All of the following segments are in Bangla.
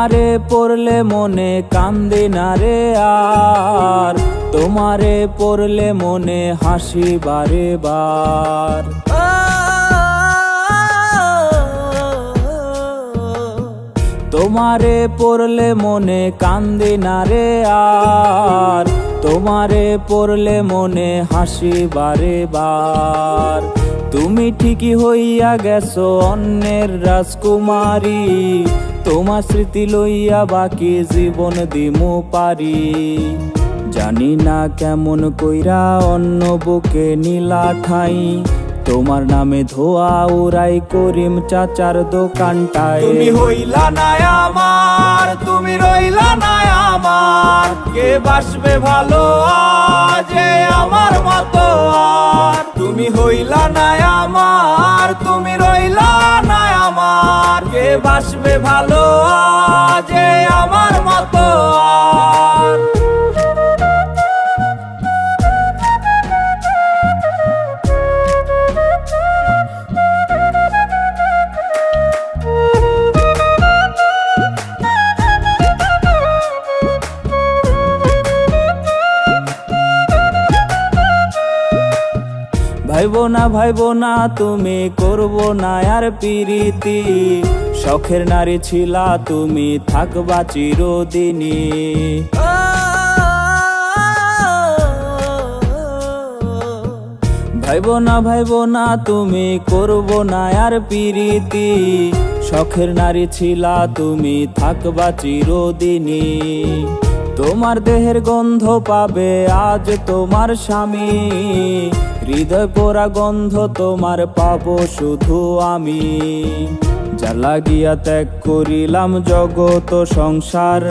তোমারে পড়লে মনে কান্দে না রে আর, তোমারে পড়লে মনে হাসি বারে বার। তোমারে পড়লে মনে কান্দে না রে আর, তোমারে পড়লে মনে হাসি বারে বার। তুমি ঠিকই হইয়া গেছো অন্যের রাজকুমারী, তোমার স্মৃতি লইয়া বাকি জীবন দিমু পারি। জানি না কেমন কইরা অন্য বুকে নীলা ঠাই, তোমার নামে ধোয়া উড়াই করিম চাচার দোকানটায়। তুমি হইলা না আমার, তুমি রইলা না আমার, কে বাসবে ভালো আজ আমার মতো আর। তুমি হইলা না আমার, তুমি রইলা না আমার, কে বাসবে ভালো আজ আমার মতো আর। ভাইবো না তুমি করবো না আর পিরিতি, শখের নারী ছিলা তুমি থাকবা চিরদিনই। ভাইবো না তুমি করবো না আর পিরিতি, শখের নারী ছিলা তুমি থাকবা চিরদিনই। তোমার দেহের গন্ধ পাবে আজ তোমার স্বামী, হৃদয় পোড়া গন্ধ তোমার পাবো শুধু আমি। যা লাগিয়া ত্যাগ করিলাম জগত সংসার,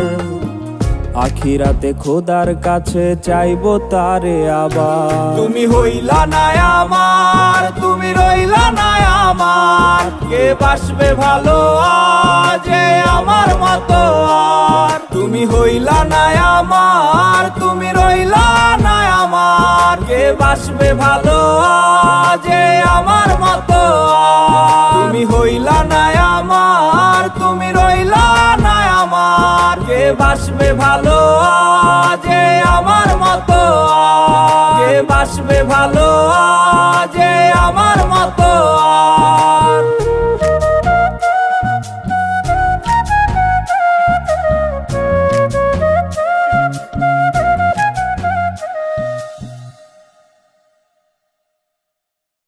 আখিরাতে খোদার কাছে চাইবো তারে আবার। তুমি হইলা না আমার, তুমি রইলা না আমার, কে বাসবে ভালো আজ আমার মতো আর। তুমি হইলা না আমার, তুমি রইলা না আমার, কে বাসবে ভালো আজ আমার মতো আর। তুমি হইলা না আমার, তুমি রইলা না আমার, কে বাসবে ভালো আজ আমার মতো আর। কে বাসবে ভালো